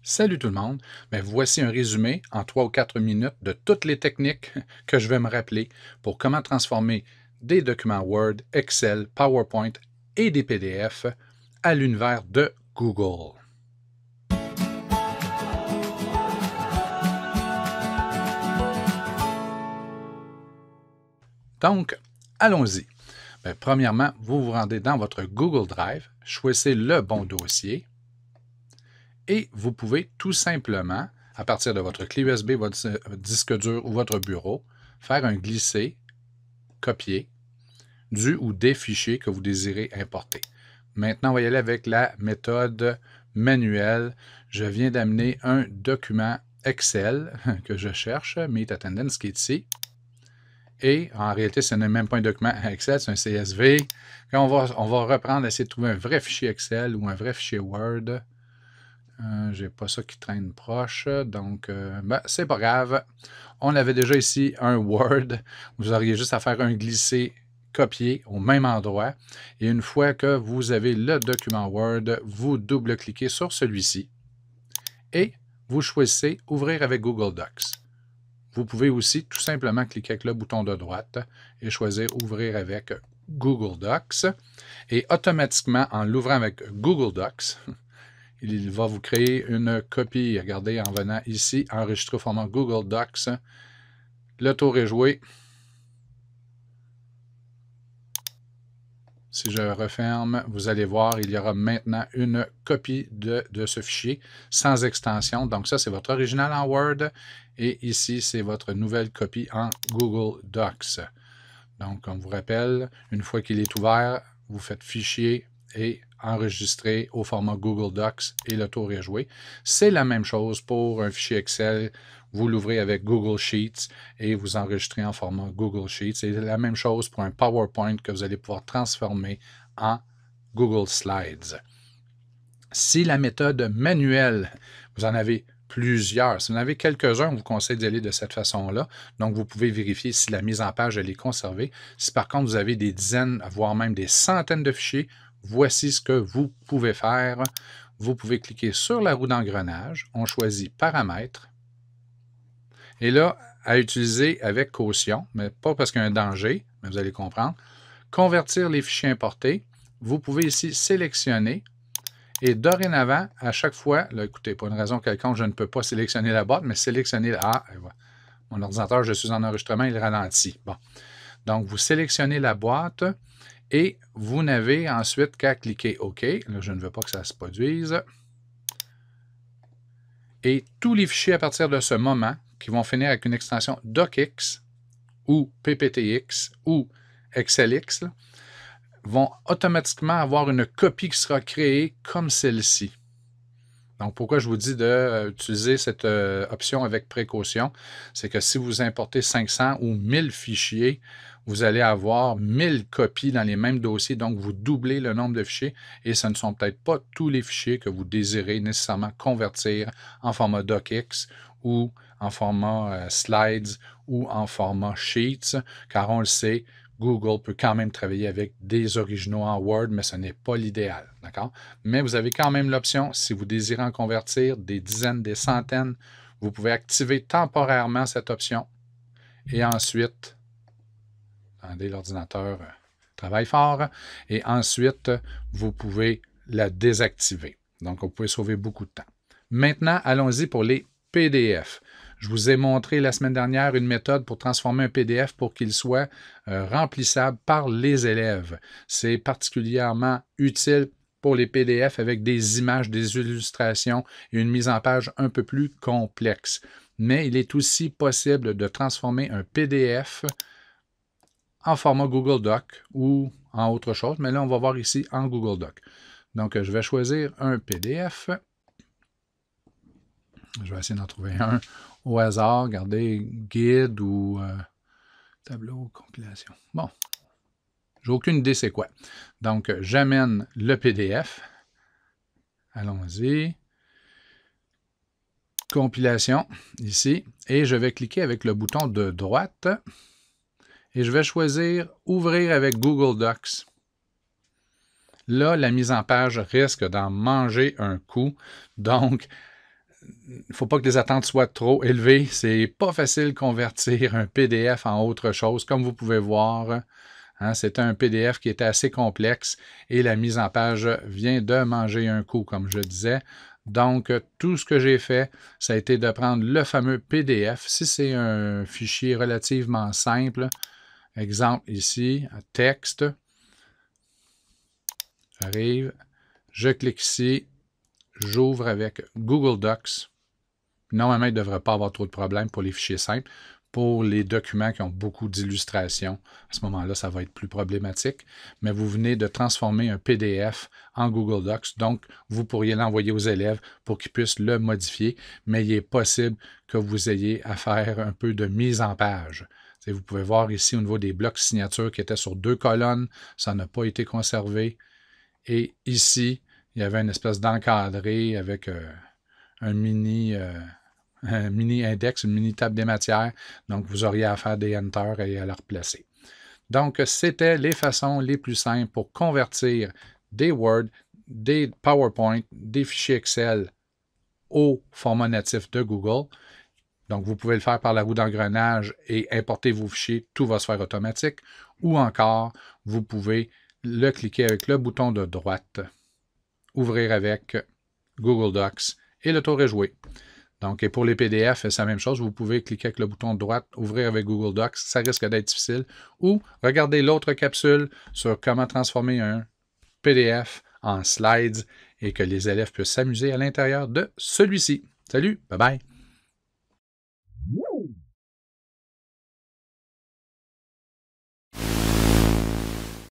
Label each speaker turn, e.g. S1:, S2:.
S1: Salut tout le monde. Voici un résumé en 3 ou 4 minutes de toutes les techniques que je vais me rappeler pour comment transformer des documents Word, Excel, PowerPoint et des PDF à l'univers de Google. Donc, allons-y. Premièrement, vous vous rendez dans votre Google Drive, choisissez le bon dossier et vous pouvez tout simplement, à partir de votre clé USB, votre disque dur ou votre bureau, faire un glisser, copier du ou des fichiers que vous désirez importer. Maintenant, on va y aller avec la méthode manuelle. Je viens d'amener un document Excel que je cherche, Meet Attendance, qui est ici. Et en réalité, ce n'est même pas un document Excel, c'est un CSV. Quand on va reprendre, essayer de trouver un vrai fichier Excel ou un vrai fichier Word. Je n'ai pas ça qui traîne proche, donc c'est pas grave. On avait déjà ici un Word. Vous auriez juste à faire un glisser copier au même endroit. Et une fois que vous avez le document Word, vous double-cliquez sur celui-ci et vous choisissez Ouvrir avec Google Docs. Vous pouvez aussi tout simplement cliquer avec le bouton de droite et choisir Ouvrir avec Google Docs. Et automatiquement, en l'ouvrant avec Google Docs, il va vous créer une copie. Regardez, en venant ici, enregistrer au format Google Docs. Le tour est joué. Si je referme, vous allez voir, il y aura maintenant une copie de ce fichier sans extension. Donc ça, c'est votre original en Word. Et ici, c'est votre nouvelle copie en Google Docs. Donc, on vous rappelle, une fois qu'il est ouvert, vous faites Fichier et enregistrer au format Google Docs et le tour est joué. C'est la même chose pour un fichier Excel. Vous l'ouvrez avec Google Sheets et vous enregistrez en format Google Sheets. C'est la même chose pour un PowerPoint que vous allez pouvoir transformer en Google Slides. Si la méthode manuelle, vous en avez plusieurs. Si vous en avez quelques-uns, on vous conseille d'y aller de cette façon-là. Donc, vous pouvez vérifier si la mise en page elle est conservée. Si par contre, vous avez des dizaines, voire même des centaines de fichiers, voici ce que vous pouvez faire. Vous pouvez cliquer sur la roue d'engrenage. On choisit Paramètres. Et là, à utiliser avec caution, mais pas parce qu'il y a un danger, mais vous allez comprendre. Convertir les fichiers importés. Vous pouvez ici sélectionner. Et dorénavant, à chaque fois, là, écoutez, pour une raison quelconque, je ne peux pas sélectionner la boîte, mais sélectionner mon ordinateur, je suis en enregistrement, il ralentit. Bon. Donc, vous sélectionnez la boîte et vous n'avez ensuite qu'à cliquer OK. Là, je ne veux pas que ça se produise. Et tous les fichiers à partir de ce moment, qui vont finir avec une extension DocX ou PPTX ou XLX, là, vont automatiquement avoir une copie qui sera créée comme celle-ci. Donc, pourquoi je vous dis d'utiliser cette option avec précaution, c'est que si vous importez 500 ou 1000 fichiers, vous allez avoir 1000 copies dans les mêmes dossiers, donc vous doublez le nombre de fichiers et ce ne sont peut-être pas tous les fichiers que vous désirez nécessairement convertir en format DocX ou en format Slides ou en format Sheets, car on le sait, Google peut quand même travailler avec des originaux en Word, mais ce n'est pas l'idéal, d'accord? Mais vous avez quand même l'option, si vous désirez en convertir des dizaines, des centaines, vous pouvez activer temporairement cette option. Et ensuite, attendez, l'ordinateur travaille fort. Et ensuite, vous pouvez la désactiver. Donc, vous pouvez sauver beaucoup de temps. Maintenant, allons-y pour les PDF. Je vous ai montré la semaine dernière une méthode pour transformer un PDF pour qu'il soit remplissable par les élèves. C'est particulièrement utile pour les PDF avec des images, des illustrations et une mise en page un peu plus complexe. Mais il est aussi possible de transformer un PDF en format Google Doc ou en autre chose, mais là, on va voir ici en Google Doc. Donc, je vais choisir un PDF. Je vais essayer d'en trouver un au hasard. Regardez, guide ou tableau, compilation. Bon, j'ai aucune idée c'est quoi. Donc, j'amène le PDF. Allons-y. Compilation, ici. Et je vais cliquer avec le bouton de droite. Et je vais choisir Ouvrir avec Google Docs. Là, la mise en page risque d'en manger un coup. Donc, ne faut pas que les attentes soient trop élevées. C'est pas facile de convertir un PDF en autre chose, comme vous pouvez voir. Hein, c'était un PDF qui était assez complexe et la mise en page vient de manger un coup, comme je disais. Donc, tout ce que j'ai fait, ça a été de prendre le fameux PDF. Si c'est un fichier relativement simple, exemple ici, texte, j'arrive, je clique ici, j'ouvre avec Google Docs. Normalement, il ne devrait pas avoir trop de problèmes pour les fichiers simples. Pour les documents qui ont beaucoup d'illustrations, à ce moment-là, ça va être plus problématique. Mais vous venez de transformer un PDF en Google Docs. Donc, vous pourriez l'envoyer aux élèves pour qu'ils puissent le modifier. Mais il est possible que vous ayez à faire un peu de mise en page. Vous pouvez voir ici au niveau des blocs signatures qui étaient sur 2 colonnes. Ça n'a pas été conservé. Et ici, il y avait une espèce d'encadré avec un mini index, une mini table des matières. Donc, vous auriez à faire des enter et à la replacer. Donc, c'était les façons les plus simples pour convertir des Word, des PowerPoint, des fichiers Excel au format natif de Google. Donc, vous pouvez le faire par la roue d'engrenage et importer vos fichiers. Tout va se faire automatique. Ou encore, vous pouvez le cliquer avec le bouton de droite, ouvrir avec Google Docs et le tour est joué. Donc, et pour les PDF, c'est la même chose. Vous pouvez cliquer avec le bouton de droite, ouvrir avec Google Docs. Ça risque d'être difficile. Ou regardez l'autre capsule sur comment transformer un PDF en slides et que les élèves puissent s'amuser à l'intérieur de celui-ci. Salut, bye bye!